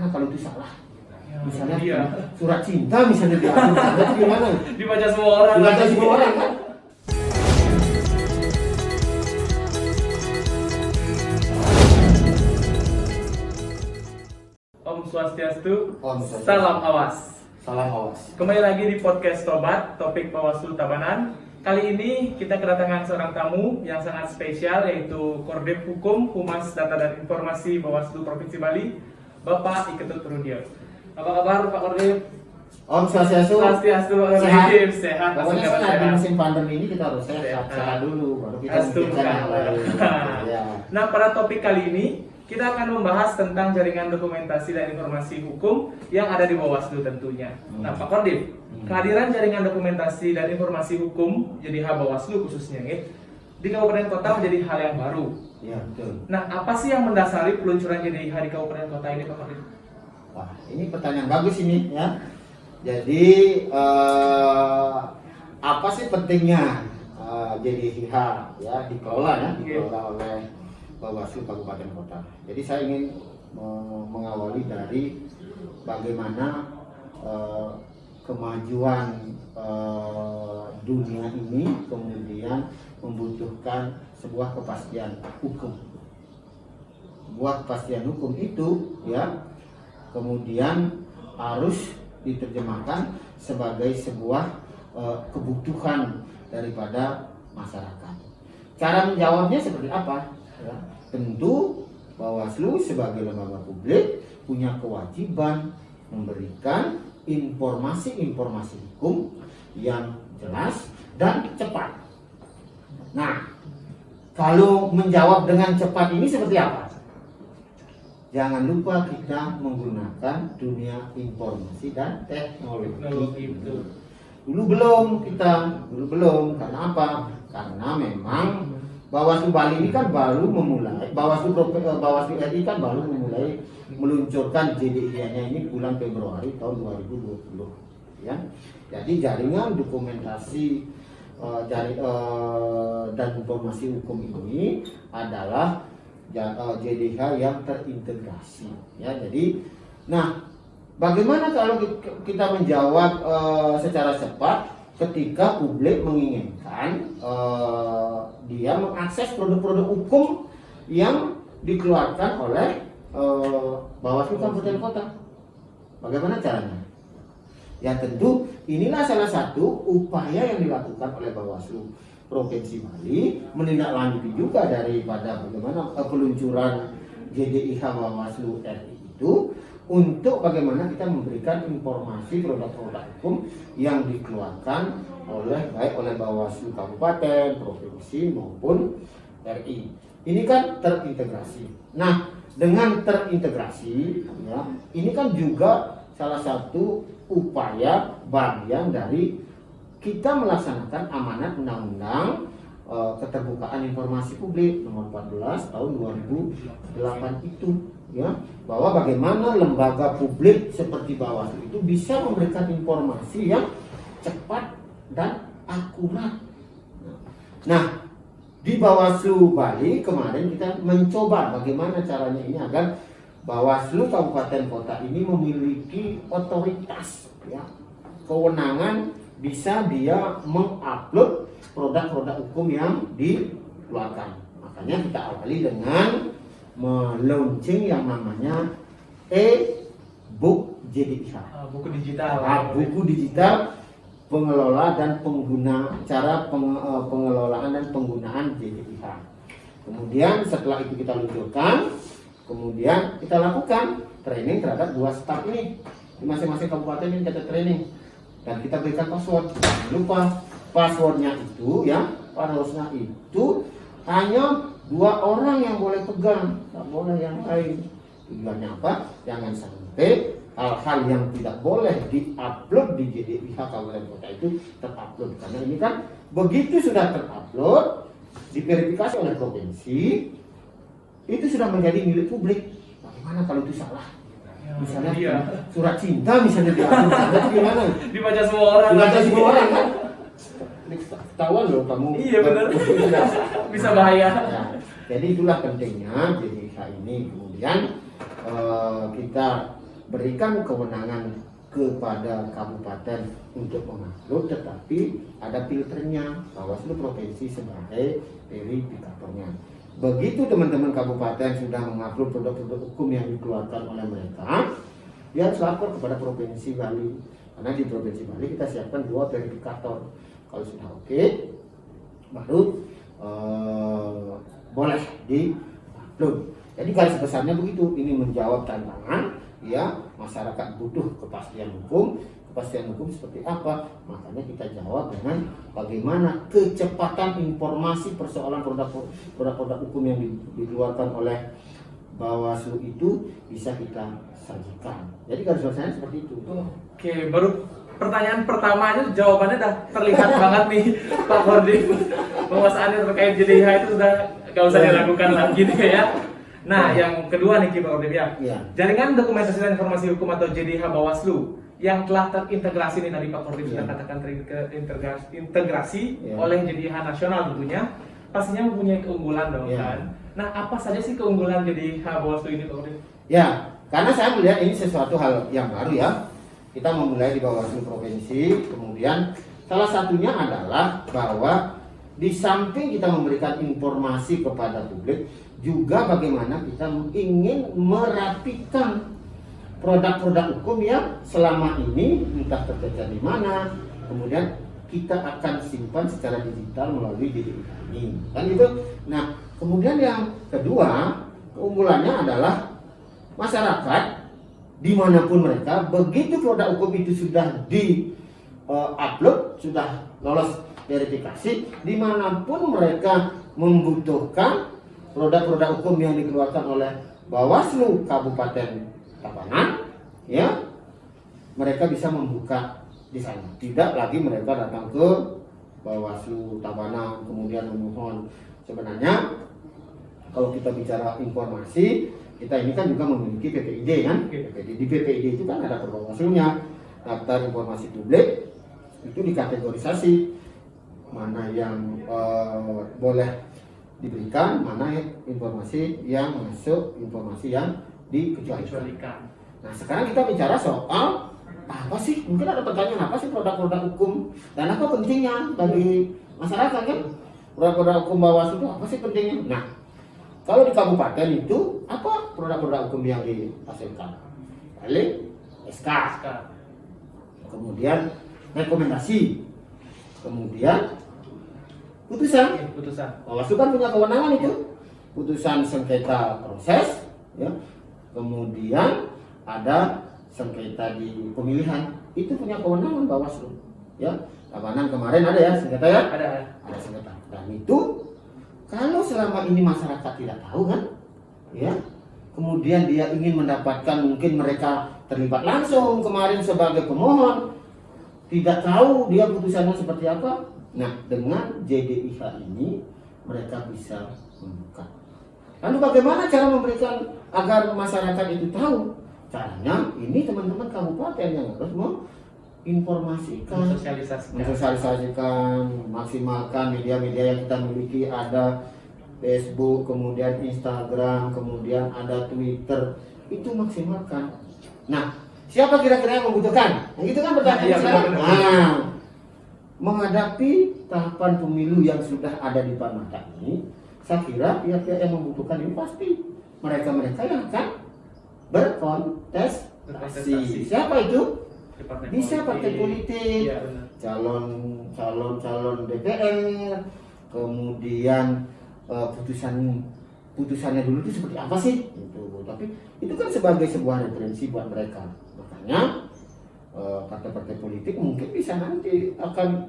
Bagaimana kalau itu salah? Ya, Misalnya iya. surat cinta misalnya diambil, gimana? Dibaca semua orang. Dibaca semua orang kan? Om Swastiastu. Om Swastiastu. Salam awas. Salam awas. Kembali lagi di podcast Tobat, topik Bawaslu Tabanan. Kali ini kita kedatangan seorang tamu yang sangat spesial, yaitu Kordep Hukum, Humas Data dan Informasi Bawaslu Provinsi Bali, Bapak Iketut Rudiat. Apa kabar Pak Kordep? Om Swastiastu. Swastiastu, Pak Sehat. Kordep. Sehat. Pokoknya sehat, saat di sehat. musim pandemi ini kita harus sehat dulu, baru kita memikirkan yang lain. Ya. Nah, pada topik kali ini kita akan membahas tentang jaringan dokumentasi dan informasi hukum yang ada di Bawaslu tentunya. Nah, Pak Kordip, kehadiran jaringan dokumentasi dan informasi hukum jadi Bawaslu khususnya di Kabupaten Kota menjadi hal yang baru. Ya, betul. Nah, apa sih yang mendasari peluncuran JDIH di Kabupaten Kota ini, Pak Kordip? Wah, ini pertanyaan bagus ini ya. Jadi apa sih pentingnya JDIH ya dikelola oleh Bawaslu Kabupaten Kota. Jadi saya ingin mengawali dari bagaimana kemajuan dunia ini kemudian membutuhkan sebuah kepastian hukum. Sebuah kepastian hukum itu ya kemudian harus diterjemahkan sebagai sebuah kebutuhan daripada masyarakat. Cara menjawabnya seperti apa? Ya, tentu Bawaslu sebagai lembaga publik punya kewajiban memberikan informasi-informasi hukum yang jelas dan cepat. Nah, kalau menjawab dengan cepat ini seperti apa? Jangan lupa kita menggunakan dunia informasi dan teknologi. Dulu belum. Karena apa? Karena memang Bawaslu Bali ini kan baru memulai, Bawaslu RI kan baru memulai meluncurkan JDIH-nya ini bulan Februari tahun 2020. Ya. Jadi jaringan dokumentasi dan informasi hukum ini adalah JDIH yang terintegrasi. Ya, jadi, nah, bagaimana kalau kita menjawab secara cepat ketika publik menginginkan dia mengakses produk-produk hukum yang dikeluarkan oleh Bawaslu Kabupaten Kota? Bagaimana caranya? Ya tentu inilah salah satu upaya yang dilakukan oleh Bawaslu Provinsi Bali, menindaklanjuti juga daripada bagaimana peluncuran JDIH Bawaslu RI itu untuk bagaimana kita memberikan informasi produk-produk hukum yang dikeluarkan baik oleh Bawaslu Kabupaten, Provinsi maupun RI. Ini kan terintegrasi. Nah, dengan terintegrasi, ya, ini kan juga salah satu upaya bagian dari kita melaksanakan amanat Undang-Undang Keterbukaan Informasi Publik nomor 14 tahun 2008 itu, ya, bahwa bagaimana lembaga publik seperti Bawaslu itu bisa memberikan informasi yang cepat dan akurat. Nah, di Bawaslu Bali kemarin kita mencoba bagaimana caranya ini agar Bawaslu Kabupaten Kota ini memiliki otoritas, ya, kewenangan bisa dia mengupload produk-produk hukum yang dikeluarkan. Makanya kita awali dengan melaunching yang namanya e-book JDIH. Buku digital. Buku digital pengelola dan pengguna pengelolaan dan penggunaan JDIH. Kemudian setelah itu kita luncurkan, kemudian kita lakukan training terhadap 2 staf ini di masing-masing kabupaten ini kita training dan kita berikan password. Jangan lupa passwordnya itu hanya 2 orang yang boleh pegang, tak boleh yang lain. Tujuannya apa? Jangan sampai hal-hal yang tidak boleh diupload di JDIH Kabupaten Kota itu terupload, karena ini kan begitu sudah terupload diverifikasi oleh provinsi itu sudah menjadi milik publik. Bagaimana kalau itu salah? Misalnya surat cinta misalnya diambil, gimana? Dibaca semua orang. Kan? Ketahuan loh kamu. Iya benar. Bisa bahaya. Ya, jadi itulah pentingnya JDIH ini. Kemudian kita berikan kewenangan kepada kabupaten untuk mengupload, tetapi ada filternya, Bawaslu provinsi sebagai verifikatornya. Begitu teman-teman kabupaten sudah mengupload produk-produk hukum yang dikeluarkan oleh mereka, dia harus lapor kepada provinsi Bali, karena di provinsi Bali kita siapkan 2 verifikator. Kalau sudah oke, baru boleh di-upload. Jadi garis besarnya begitu. Ini menjawab tantangan, ya, masyarakat butuh kepastian hukum. Kepastian hukum seperti apa? Makanya kita jawab dengan bagaimana kecepatan informasi persoalan produk-produk hukum yang dikeluarkan oleh Bawaslu itu bisa kita sajikan. Jadi garis besarnya seperti itu. Oke, baru pertanyaan pertama aja jawabannya udah terlihat banget nih Pak Kordim. Penguasaannya terkait JDH itu sudah gak usah dilakukan lagi nih ya. Nah, yang kedua nih Pak Kordim ya. Jaringan dokumentasi dan informasi hukum atau JDH Bawaslu yang telah terintegrasi nih tadi Pak Kordim sudah katakan terintegrasi oleh JDH nasional tentunya, pastinya mempunyai keunggulan dong kan. Nah, apa saja sih keunggulan JDH Bawaslu ini Pak Kordim? Ya, karena saya melihat ini sesuatu hal yang baru ya. Kita memulai di Bawaslu provinsi, kemudian salah satunya adalah bahwa di samping kita memberikan informasi kepada publik, juga bagaimana kita ingin merapikan produk-produk hukum yang selama ini entah tercecer di mana, kemudian kita akan simpan secara digital melalui JDH ini, kan itu. Nah, kemudian yang kedua keunggulannya adalah masyarakat dimanapun mereka, begitu produk hukum itu sudah di-upload, sudah lolos verifikasi, dimanapun mereka membutuhkan produk-produk hukum yang dikeluarkan oleh Bawaslu Kabupaten Tabanan, ya, mereka bisa membuka di sana. Tidak lagi mereka datang ke Bawaslu Tabanan kemudian memohon. Sebenarnya kalau kita bicara informasi, kita ini kan juga memiliki PPID kan. Di PPID itu kan ada perbawaslunya, daftar informasi publik itu dikategorisasi mana yang boleh diberikan, mana informasi yang masuk, informasi yang dikecualikan. Nah, sekarang kita bicara soal apa sih? Mungkin ada pertanyaan, apa sih produk-produk hukum dan apa pentingnya bagi masyarakat kan? Produk-produk hukum Bawaslu itu apa sih pentingnya? Nah, kalau di kabupaten itu apa produk-produk hukum yang dihasilkan? Paling SK. Kemudian rekomendasi. Kemudian putusan. Bawaslu kan punya kewenangan itu. Putusan sengketa proses, ya. Kemudian ada sengketa di pemilihan, itu punya kewenangan Bawaslu, ya. Tabanan kemarin ada ya sengketa ya? Ada sengketa. Dan itu kalau selama ini masyarakat tidak tahu kan, ya, kemudian dia ingin mendapatkan, mungkin mereka terlibat langsung kemarin sebagai pemohon, tidak tahu dia putusannya seperti apa. Nah, dengan JDIH ini mereka bisa membuka. Lalu bagaimana cara memberikan agar masyarakat itu tahu? Caranya ini teman-teman kabupaten yang harus menginformasikan, mensosialisasikan, maksimalkan media-media yang kita miliki. Ada Facebook, kemudian Instagram, kemudian ada Twitter, itu maksimalkan. Nah, siapa kira-kira yang membutuhkan? Nah, itu kan pertanyaan sekarang. Nah, menghadapi tahapan pemilu yang sudah ada di depan mata ini, saya kira pihak-pihak yang membutuhkan ini pasti mereka-mereka yang akan berkontestasi. Siapa itu? Bisa partai politik, calon DPR, kemudian putusannya dulu itu seperti apa sih? Itu. Tapi itu kan sebagai sebuah referensi buat mereka. Makanya partai-partai politik mungkin bisa nanti akan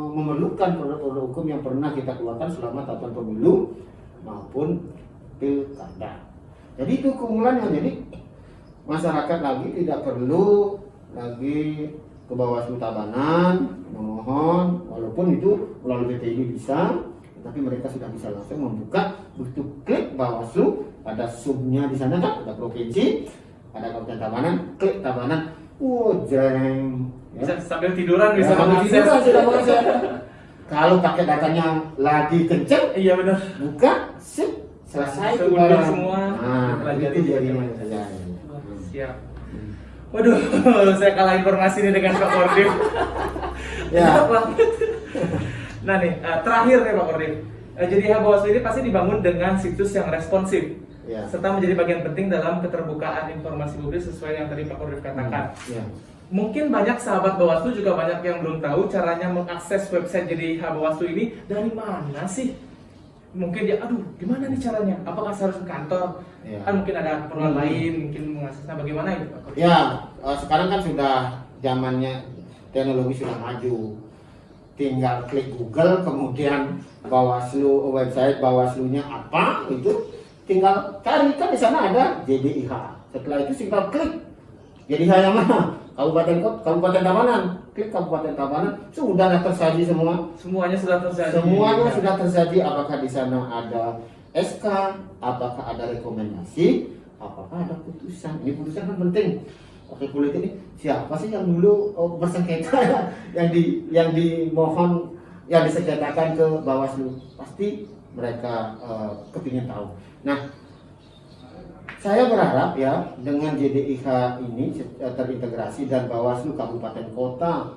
memerlukan produk-produk hukum yang pernah kita keluarkan selama tahapan pemilu maupun pilkada. Jadi itu keunggulannya. Jadi masyarakat lagi tidak perlu lagi ke Bawaslu Tabanan memohon, walaupun itu melalui PPID bisa, tapi mereka sudah bisa langsung membuka, butuh klik Bawaslu, ada subnya di sana kan, ada provinsi, ada Kabupaten Tabanan, klik Tabanan, jeng, bisa sambil tiduran bisa mengakses. Kalau pakai datanya lagi kenceng, iya benar, buka, sip, selesai Seudah barang. semua Nah, dipelajari itu jadi bagaimana. ya. Siap. Waduh, saya kalah informasi ini dengan Pak Kordif. Ya. Nah nih, terakhir nih Pak Kordif. Jadi Bawaslu ini pasti dibangun dengan situs yang responsif, Ya. serta menjadi bagian penting dalam keterbukaan informasi publik sesuai yang tadi Pak Kordif katakan. Ya. Mungkin banyak sahabat Bawaslu juga banyak yang belum tahu caranya mengakses website jadi Bawaslu ini dari mana sih? Mungkin dia, aduh, gimana nih caranya? Apakah saya harus ke kantor? Ya. Kan mungkin ada keperluan lain, mungkin mengaksesnya bagaimana itu Pak Kordif? Ya, sekarang kan sudah zamannya teknologi sudah maju. Tinggal klik Google, kemudian Bawaslu, website Bawaslunya apa, itu tinggal cari, kan di sana ada JDIH. Setelah itu tinggal klik JDIH yang mana? Kabupaten Tabanan. Klik Kabupaten Tabanan, sudah tersaji semua. Semuanya sudah terjadi. Semuanya sudah tersaji. Apakah di sana ada SK, apakah ada rekomendasi, apakah ada putusan. Ini putusan kan penting. Oke, politik ini siapa sih yang dulu bersengketa yang dimohon, yang disengketakan ke Bawaslu? Pasti mereka kepingin tahu. Nah, saya berharap ya dengan JDIH ini terintegrasi dan Bawaslu kabupaten kota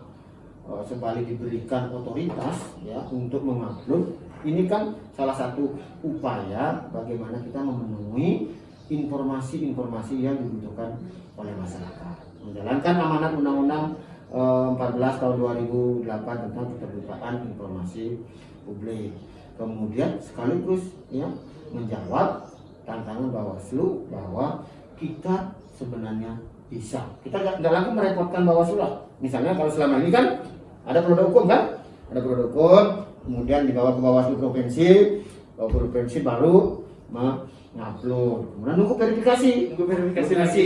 kembali diberikan otoritas ya untuk mengupload. Ini kan salah satu upaya bagaimana kita memenuhi informasi-informasi yang dibutuhkan oleh masyarakat, menjalankan amanat Undang-Undang 14 tahun 2008 tentang keterbukaan informasi publik. Kemudian sekaligus ya menjawab tantangan Bawaslu bahwa kita sebenarnya bisa. Kita nggak lagi merepotkan Bawaslu lah. Misalnya kalau selama ini kan ada produk hukum kan, ada produk hukum, kemudian dibawa ke Bawaslu provinsi baru mengupload, kemudian nunggu verifikasi lagi.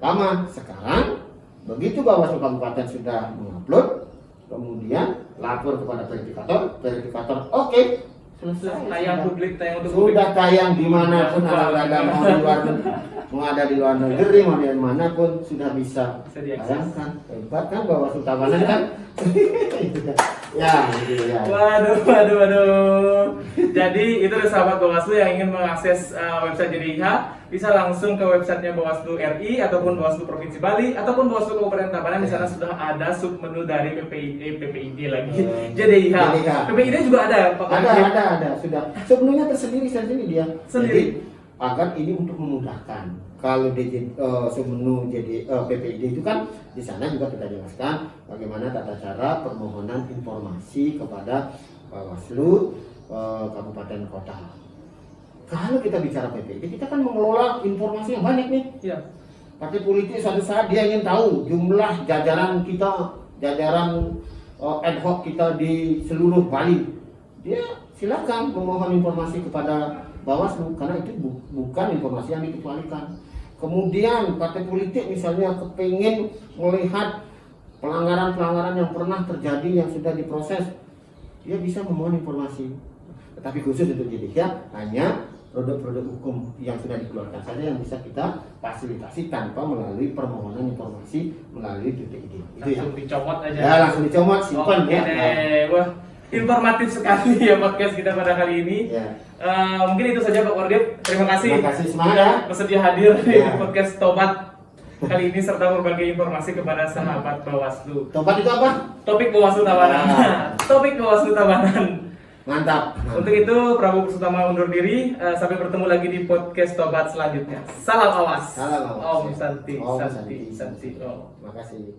Lama. Sekarang begitu Bawaslu kabupaten sudah mengupload, kemudian lapor kepada verifikator oke, selesai. Tayang untuk publik. Sudah tayang dimanapun ada mau ada di luar negeri, mau di manapun sudah bisa diakses. tayangkan. Hebat kan Bawaslu Tabanan kan? Ya, gitu ya. Waduh. Jadi itu ada sahabat Bawaslu yang ingin mengakses website JDIH, bisa langsung ke websitenya Bawaslu RI ataupun Bawaslu Provinsi Bali ataupun Bawaslu Kabupaten Tabanan. Di sana sudah ada submenu dari PPID lagi. JDIH. PPID juga ada, Pak. Ada sudah. Sebenarnya tersendiri dia. Sendiri. Jadi, agar ini untuk memudahkan. Kalau di submenu jadi PPID itu kan di sana juga kita jelaskan bagaimana tata cara permohonan informasi kepada Bawaslu kabupaten kota. Kalau kita bicara PPID, kita kan mengelola informasi yang banyak nih. Iya. Partai politik suatu saat dia ingin tahu jumlah jajaran kita, jajaran ad hoc kita di seluruh Bali. Dia silakan memohon informasi kepada Bawaslu karena itu bukan informasi yang dikecualikan. Kemudian partai politik misalnya kepingin melihat pelanggaran-pelanggaran yang pernah terjadi yang sudah diproses, dia bisa memohon informasi. Tetapi khusus untuk JDIH hanya produk-produk hukum yang sudah dikeluarkan saja yang bisa kita fasilitasi tanpa melalui permohonan informasi melalui PPID. Itu ya. Langsung dicomot aja. Ya, langsung dicomot, simpan Oke ya. deh. Wah, informatif sekali ya podcast kita pada kali ini. Ya. Mungkin itu saja Pak Kordif. Terima kasih. Terima kasih, semangat ya. Bersedia hadir di Ya. podcast Tobat kali ini serta berbagi informasi kepada sahabat Bawaslu. Tobat itu apa? Topik Bawaslu Tabanan. Ya. Topik Bawaslu Tabanan. Mantap. Untuk itu Prabu Kusutama undur diri. Sampai bertemu lagi di podcast Tobat selanjutnya. Salam awas. Salam awas. Om Santi. Om Santi. Santi. Santi. Om. Terima kasih.